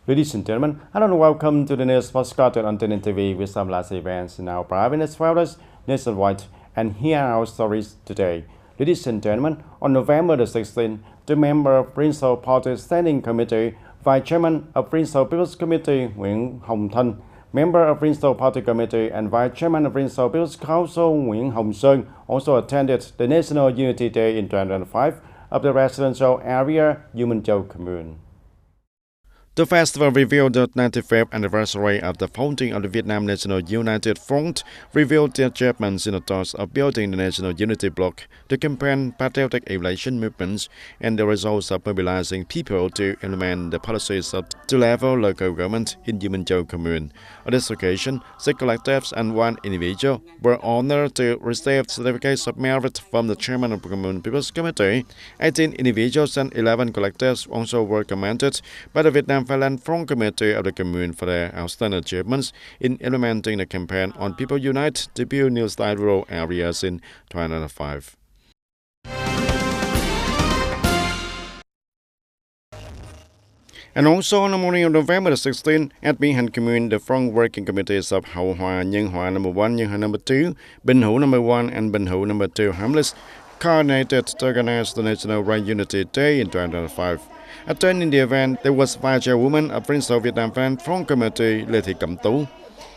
Ladies and gentlemen, hello and welcome to the news postcard on TayNinhTV with some last events in our province as well as nationwide. And here are our stories today. Ladies and gentlemen, on November the 16th, the member of Principal Party Standing Committee, Vice Chairman of Principal People's Committee Nguyễn Hồng Thanh, member of Principal Party Committee and Vice Chairman of Principal People's Council Nguyễn Hồng Sơn also attended the National Unity Day in 2005 of the residential area Human Châu Commune. The festival revealed the 95th anniversary of the founding of the Vietnam National United Front, revealed the achievements in the task of building the National Unity Bloc, the campaign patriotic election movements, and the results of mobilizing people to implement the policies of two-level local government in Human Châu Commune. On this occasion, 6 collectives and 1 individual were honored to receive certificates of merit from the Chairman of the Commune People's Committee. 18 individuals and 11 collectives also were commended by the Vietnam Front Committee of the Commune for their outstanding achievements in implementing the campaign on People Unite to build new style rural areas in 2005. And also on the morning of November the 16th, at Bình Commune, the front working committees of Hậu Hòa, Nhân Hòa number 1, Nhân Hòa number 2, Bình Hữu number 1 and Bình Hữu number 2 hamlets coordinated to organize the National Right Unity Day in 2005. Attending the event, there was Vice Chairwoman of Principal Vietnam Front Committee Lê Thị Cẩm Tú.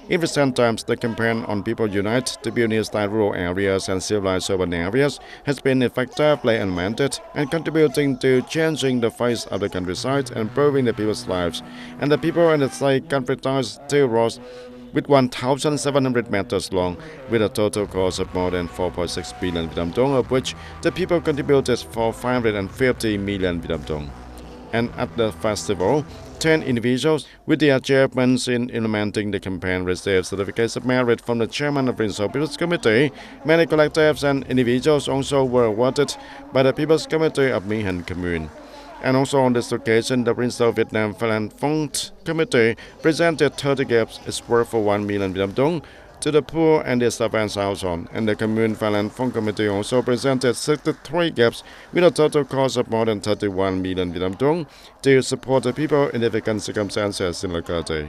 In recent times, the campaign on People Unite to build new style rural areas and civilized urban areas has been effectively implemented and contributing to changing the face of the countryside and improving the people's lives. And the people in the state concretized 2 roads with 1,700 meters long, with a total cost of more than 4.6 billion Vietnam dong, of which the people contributed for 550 million Vietnam dong. And at the festival, 10 individuals with the achievements in implementing the campaign received certificates of merit from the Chairman of the Principal People's Committee. Many collectives and individuals also were awarded by the People's Committee of Minh Commune. And also on this occasion, the Principal Vietnam Front Committee presented 30 gifts, its worth for 1 million Vietnam dong, to the poor and disadvantaged households, and the Commune Front Committee also presented 63 gifts with a total cost of more than 31 million Vietnam dong to support the people in difficult circumstances in the locality.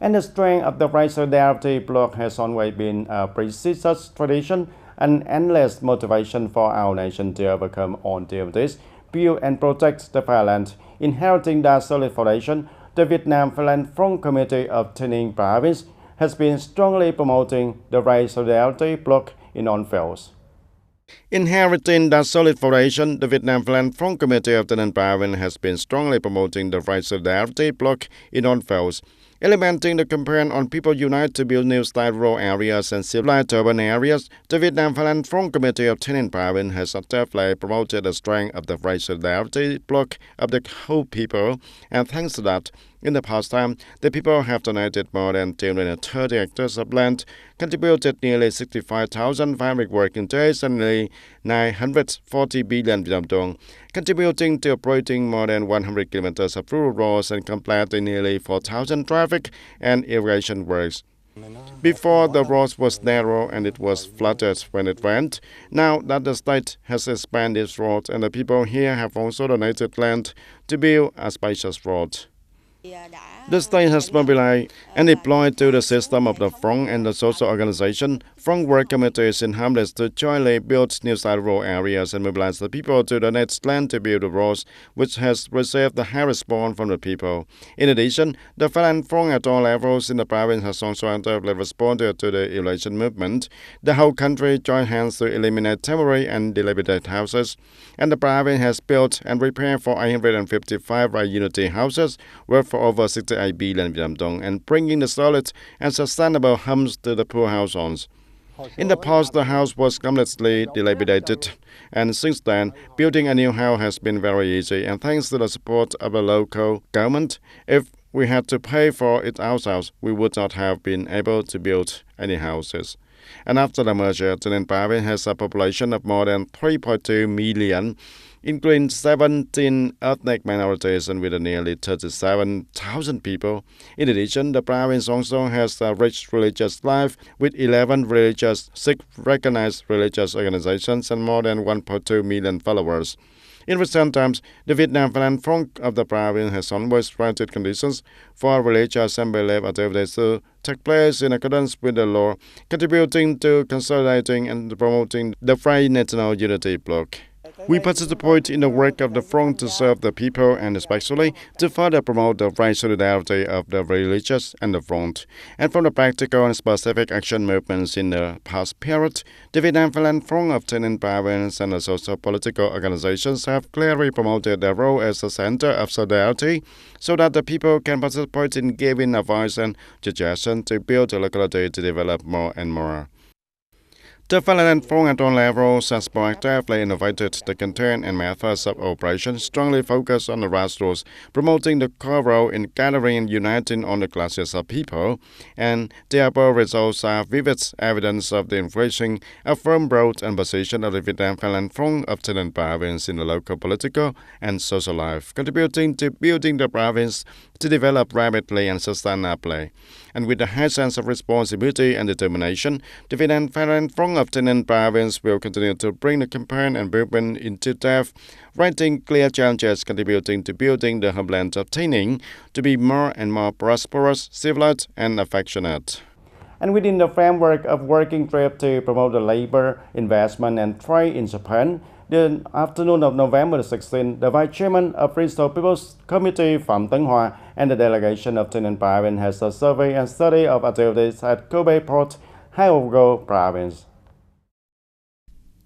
And the strength of the Right Solidarity Bloc has always been a precious tradition and endless motivation for our nation to overcome all difficulties, build and protect the fatherland. Inheriting that solid foundation, the Vietnam Front Committee of TayNinhTV Province has been strongly promoting the Right Solidarity Bloc in all fields. Inheriting that solid foundation, the Vietnam Front Committee of TayNinhTV Province has been strongly promoting the Right Solidarity Bloc in all fields. Implementing the campaign on People Unite to build new style rural areas and civilized urban areas, the Vietnam Front Committee of TayNinhTV Province has actively promoted the strength of the Right Solidarity Bloc of the whole people, and thanks to that, in the past time, the people have donated more than 230 hectares of land, contributed nearly 65,000 fabric working days and nearly 940 billion Vietnam dong, contributing to operating more than 100 kilometers of rural roads and completing nearly 4,000 traffic and irrigation works. Before, the road was narrow and it was flooded when it rained. Now that the state has expanded its road and the people here have also donated land to build a spacious road. The state has mobilized and deployed to the system of the front and the social organization, front work committees in hamlets to jointly build new style rural areas and mobilize the people to donate land to build the roads, which has received the high response from the people. In addition, the front at all levels in the province has also actively responded to the election movement. The whole country joined hands to eliminate temporary and dilapidated houses, and the province has built and repaired for 855 right unity houses, worth for over 68 billion Vietnam dong, and bringing the solid and sustainable homes to the poor households. In the past, the house was completely dilapidated, and since then, building a new house has been very easy, and thanks to the support of the local government. If we had to pay for it ourselves, we would not have been able to build any houses. And after the merger, TayNinhTV Province has a population of more than 3.2 million, including 17 ethnic minorities and with nearly 37,000 people. In addition, the province also has a rich religious life with 11 religious, 6 recognized religious organizations and more than 1.2 million followers. In recent times, the Vietnam Phan Front of the province has always granted conditions for religious assembly activities to take place in accordance with the law, contributing to consolidating and promoting the Free National Unity bloc. We participate in the work of the front to serve the people and especially to further promote the right solidarity of the religious and the front. And from the practical and specific action movements in the past period, the Vietnam Phan Front of TayNinhTV province and the socio-political organizations have clearly promoted their role as a center of solidarity so that the people can participate in giving advice and suggestion to build the locality to develop more and more. The Phan Front at all levels has proactively innovated the content and methods of operation, strongly focused on the grassroots, promoting the core role in gathering and uniting all the classes of people, and the above results are vivid evidence of the increasing firm growth and position of the Vietnam Phan Front of TayNinhTV province in the local political and social life, contributing to building the province to develop rapidly and sustainably. And with a high sense of responsibility and determination, the Vietnam Phan Front of TayNinhTV province will continue to bring the campaign and movement into depth, writing clear challenges contributing to building the homeland of TayNinhTV to be more and more prosperous, civilized, and affectionate. And within the framework of working trip to promote the labor, investment, and trade in Japan, the afternoon of November 16, the Vice Chairman of Bristol People's Committee Phạm Tấn Hòa and the delegation of TayNinhTV province has a survey and study of activities at Kobe Port, Hyogo province.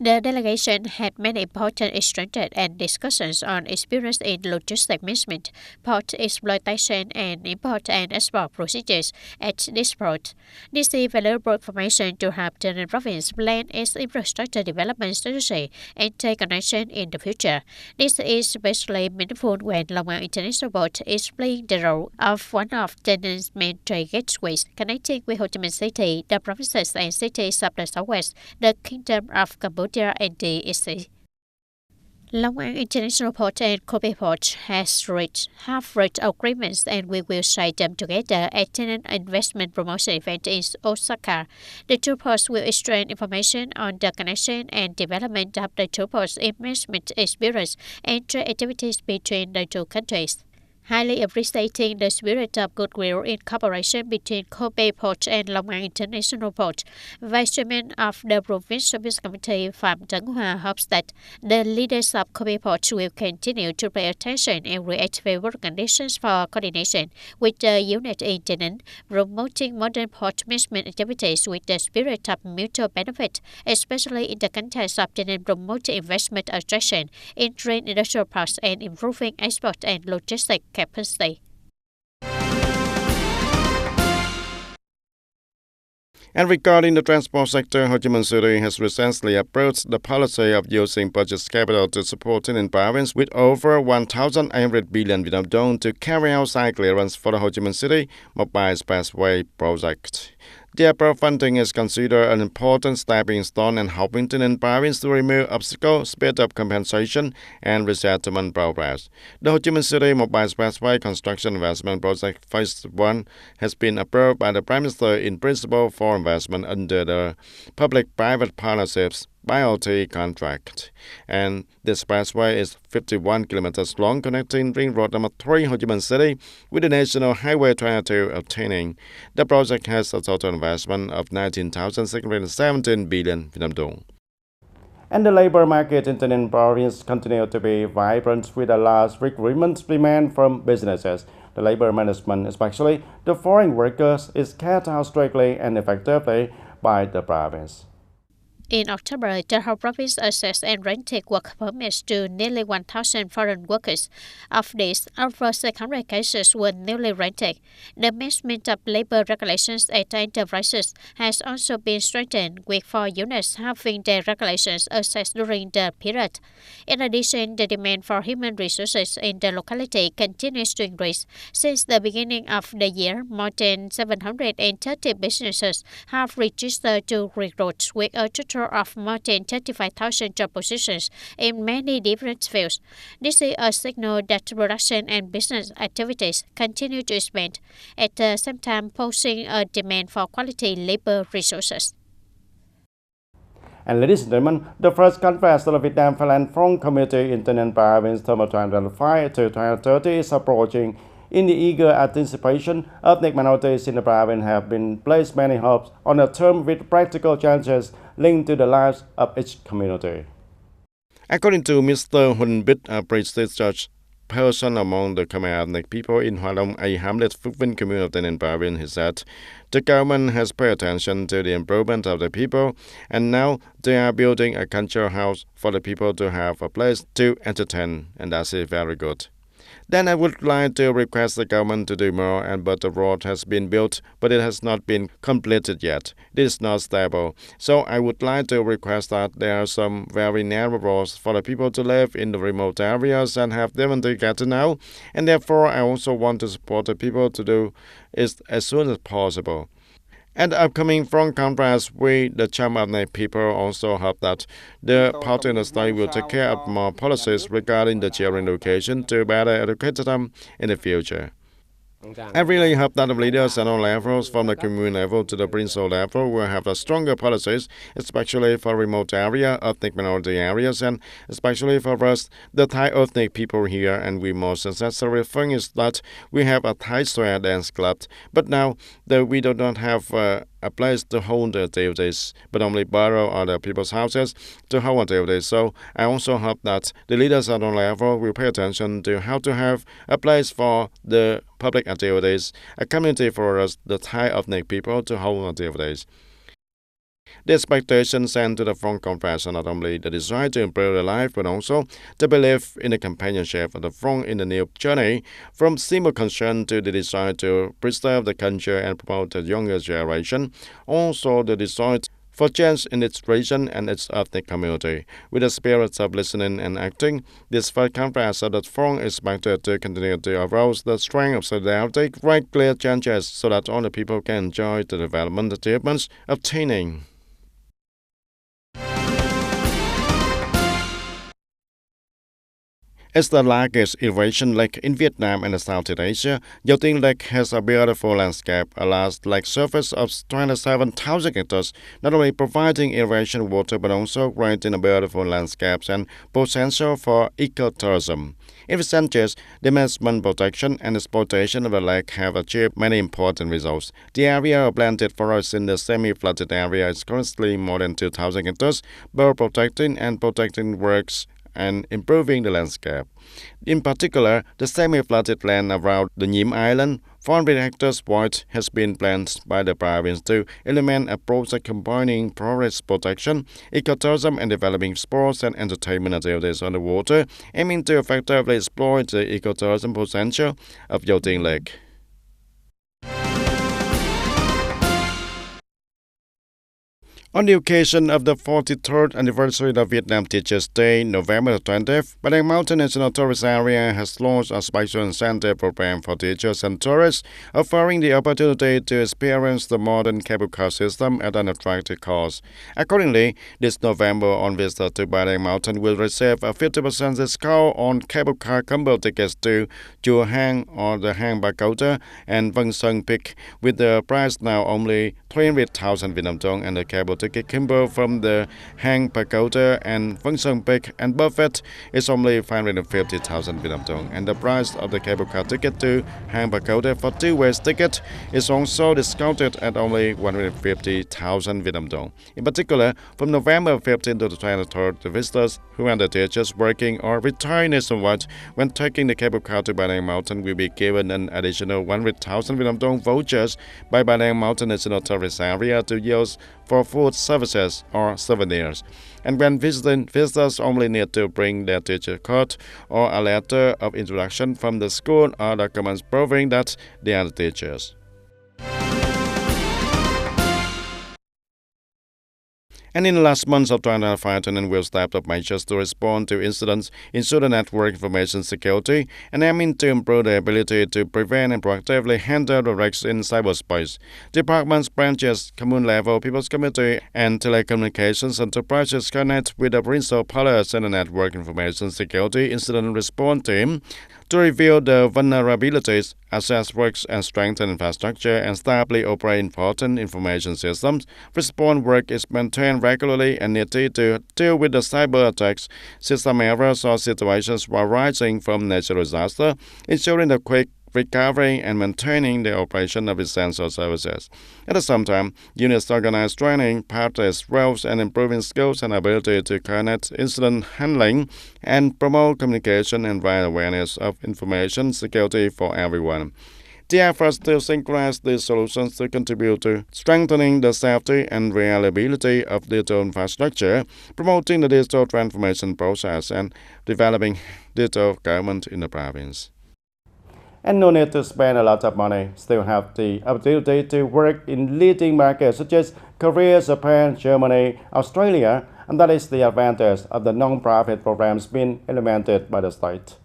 The delegation had many important exchanges and discussions on experience in logistics management, port exploitation, and import and export procedures at this port. This is valuable information to help the province plan its infrastructure development strategy and take connection in the future. This is especially meaningful when Long An International Port is playing the role of one of TayNinhTV's main trade gateways, connecting with Ho Chi Minh City, the provinces and cities of the southwest, the Kingdom of Cambodia, and the EC. Long An International Port and Kobe Port have reached agreements, and we will cite them together at an investment promotion event in Osaka. The two ports will exchange information on the connection and development of the two ports' investment experience and trade activities between the two countries. Highly appreciating the spirit of goodwill in cooperation between Kobe Port and Long An International Port, Vice Chairman of the Provincial Business Committee Phạm Tấn Hòa hopes that the leaders of Kobe Port will continue to pay attention and create favorable conditions for coordination with the unit in TayNinhTV, promoting modern port management activities with the spirit of mutual benefit, especially in the context of TayNinhTV promoting investment attraction in trade industrial parks and improving export and logistics capacity. And regarding the transport sector, Ho Chi Minh City has recently approved the policy of using budget capital to support TayNinhTV province with over 1,800 billion Vietnam dong to carry out site clearance for the Ho Chi Minh City Mobile Expressway project. The above funding is considered an important stepping stone in helping TayNinhTV province to remove obstacles, speed up compensation, and resettlement progress. The Ho Chi Minh City Mobile Expressway Construction Investment Project Phase 1 has been approved by the Prime Minister in principle for investment under the Public-Private Partnerships BOT contract. And the expressway is 51 kilometers long, connecting Ring Road number 3 Ho Chi Minh City with the National Highway 22 of TayNinhTV. The project has a total investment of 19,617 billion Vietnam dong. And the labor market in TayNinhTV province continues to be vibrant with a large recruitment demand from businesses. The labor management, especially the foreign workers, is carried out strictly and effectively by the province. In October, the whole province assessed and granted work permits to nearly 1,000 foreign workers. Of these, over 600 cases were newly granted. The management of labor regulations at enterprises has also been strengthened, with 4 units having their regulations assessed during the period. In addition, the demand for human resources in the locality continues to increase. Since the beginning of the year, more than 730 businesses have registered to recruit, with a total of more than 35,000 job positions in many different fields. This is a signal that production and business activities continue to expand, at the same time posing a demand for quality labor resources. And ladies and gentlemen, the first conference of the Vietnam Thailand Front Committee in TayNinhTV Province 2025 to 2030 is approaching. In the eager anticipation, ethnic minorities in the province have been placed many hopes on a term with practical challenges linked to the lives of each community. According to Mr. Hun Bit, a prestigious person among the Khmer ethnic people in Hoa Long, a hamlet Phúc community of TayNinhTV Province, he said, the government has paid attention to the improvement of the people, and now they are building a cultural house for the people to have a place to entertain, and that's very good. Then I would like to request the government to do more, but the road has been built, but it has not been completed yet. It is not stable. So I would like to request that there are some very narrow roads for the people to live in the remote areas and have them to get to know. And therefore, I also want to support the people to do it as soon as possible. At the upcoming front conference, we, the Cham ethnic people, also hope that the party in the state will take care of more policies regarding the children education to better educate them in the future. I really hope that the leaders at all levels, from the community level to the provincial level, will have stronger policies, especially for remote area, ethnic minority areas, and especially for us, the Thai ethnic people here. And we most necessary thing is that we have a Thai square dance club, but now we do not have a place to hold the activities, but only borrow other people's houses to hold activities. So I also hope that the leaders at all level will pay attention to how to have a place for the public activities, a community for us, the Thai ethnic people, to hold activities. The expectations sent to the front conference are not only the desire to improve their life, but also the belief in the companionship of the front in the new journey, from simple concern to the desire to preserve the culture and promote the younger generation, also the desire for change in its region and its ethnic community. With the spirit of listening and acting, this first conference of the front is expected to continue to arouse the strength of solidarity, write clear changes so that all the people can enjoy the development achievements of TayNinhTV. It's the largest irrigation lake in Vietnam and Southeast Asia. Giao Tiên Lake has a beautiful landscape, a large lake surface of 27,000 hectares, not only providing irrigation water but also creating a beautiful landscapes and potential for ecotourism. In recent years, the management, protection, and exploitation of the lake have achieved many important results. The area of planted forests in the semi-flooded area is currently more than 2,000 hectares, both protecting works and improving the landscape. In particular, the semi-flooded land around the Nhím Island, 400 hectares wide, has been planted by the province to implement a project combining forest protection, ecotourism, and developing sports and entertainment activities on the water, aiming to effectively exploit the ecotourism potential of Giao Tiên Lake. On the occasion of the 43rd anniversary of Vietnam Teachers' Day, November 20th, Padang Mountain National Tourist Area has launched a special incentive program for teachers and tourists, offering the opportunity to experience the modern cable car system at an attractive cost. Accordingly, this November, on visitors to Padang Mountain will receive a 50% discount on cable car combo tickets to Chùa Hang or the Hang Pagoda and Vân Sơn Peak, with the price now only 300,000 Vietnam dong, and the cable ticket combo from the Hang Pagoda and Vân Sơn Peak and buffet is only 550,000 Vietnam dong, and the price of the cable car ticket to Hang Pagoda for two-way ticket is also discounted at only 150,000 Vietnam dong. In particular, from November 15 to the 23rd, the visitors who are the teachers working or retired nationwide when taking the cable car to Padang Mountain will be given an additional 100,000 Vietnam dong vouchers by Padang Mountain National Tourist Area to use for food services or souvenirs. And when visiting, visitors only need to bring their teacher card or a letter of introduction from the school or documents proving that they are the teachers. And in the last months of 2025, TayNinhTV will step up measures to respond to incidents in the network information security and aiming to improve the ability to prevent and proactively handle the risks in cyberspace. Departments, branches, commune level, people's committee, and telecommunications enterprises connect with the principal players in the network information security incident response team to review the vulnerabilities, assess risks, and strengthen infrastructure and stably operate important information systems. Response work is maintained regularly and needed to deal with the cyber attacks, system errors, or situations arising from natural disaster, ensuring the quick recovery and maintaining the operation of essential services. At the same time, units organize training, practice roles, and improving skills and ability to coordinate incident handling and promote communication and raise awareness of information security for everyone. The efforts to synchronize these solutions to contribute to strengthening the safety and reliability of digital infrastructure, promoting the digital transformation process, and developing digital government in the province. And no need to spend a lot of money, still have the opportunity to work in leading markets such as Korea, Japan, Germany, Australia, and that is the advantage of the non-profit programs being implemented by the state.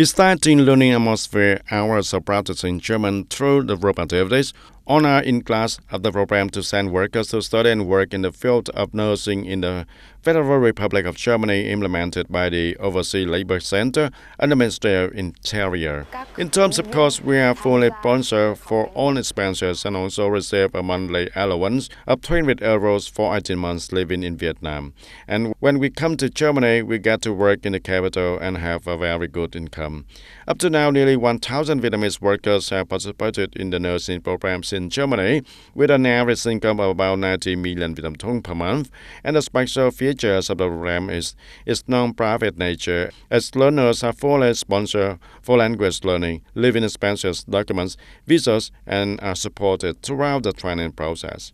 Starting learning atmosphere, hours of practicing German through the group activities, honor in class of the program to send workers to study and work in the field of nursing in the Federal Republic of Germany, implemented by the Overseas Labor Center and the Ministry of Interior. In terms of cost, we are fully sponsored for all expenses and also receive a monthly allowance of 300 euros for 18 months living in Vietnam. And when we come to Germany, we get to work in the capital and have a very good income. Up to now, nearly 1,000 Vietnamese workers have participated in the nursing programs in Germany, with an average income of about 90 million Vietnam Dong per month. And the special features of the program is its non-profit nature, as learners are fully sponsored for language learning, living expenses, documents, visas, and are supported throughout the training process.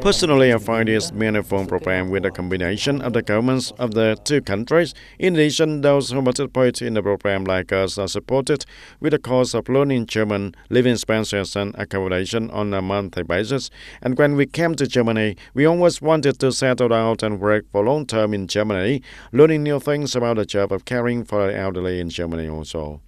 Personally, I find this meaningful program with a combination of the governments of the two countries. In addition, those who participate in the program like us are supported with the cost of learning German, living expenses, and accommodation on a monthly basis. And when we came to Germany, we always wanted to settle down and work for long term in Germany, learning new things about the job of caring for the elderly in Germany also.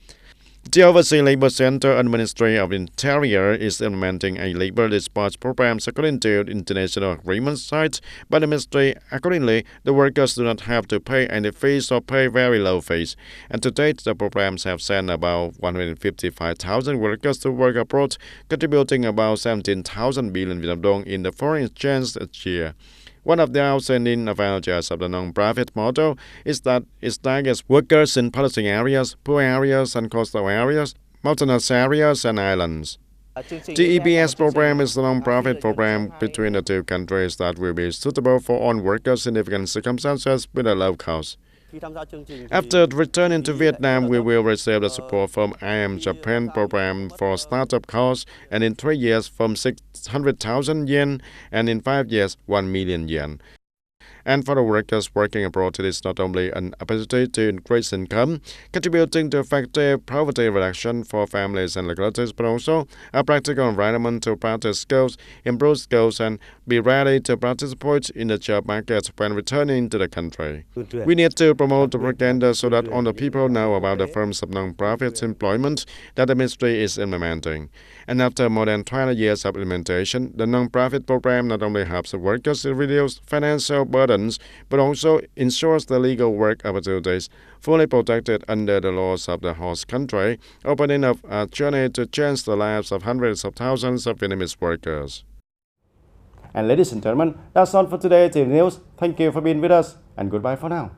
The Overseas Labor Center and Ministry of Interior is implementing a labor dispatch program according to international agreements signed by the ministry. Accordingly, the workers do not have to pay any fees or pay very low fees. And to date, the programs have sent about 155,000 workers to work abroad, contributing about 17,000 billion Vietnam dong in the foreign exchange each year. One of the outstanding advantages of the non-profit model is that it targets workers in polluting areas, poor areas, and coastal areas, mountainous areas, and islands. The EBS program is a non-profit program between the two countries that will be suitable for all workers in different circumstances with a low cost. After returning to Vietnam, we will receive the support from IM Japan program for startup costs, and in 3 years from 600,000 yen, and in 5 years 1 million yen. And for the workers working abroad, it is not only an opportunity to increase income, contributing to effective poverty reduction for families and localities, but also a practical environment to practice skills, improve skills, and be ready to participate in the job market when returning to the country. We need to promote the propaganda so that all the people know about the forms of non-profit employment that the ministry is implementing. And after more than 20 years of implementation, the non-profit program not only helps the workers to reduce financial burdens, but also ensures the legal work opportunities fully protected under the laws of the host country, opening up a journey to change the lives of hundreds of thousands of Vietnamese workers. And ladies and gentlemen, that's all for today, TV News. Thank you for being with us, and goodbye for now.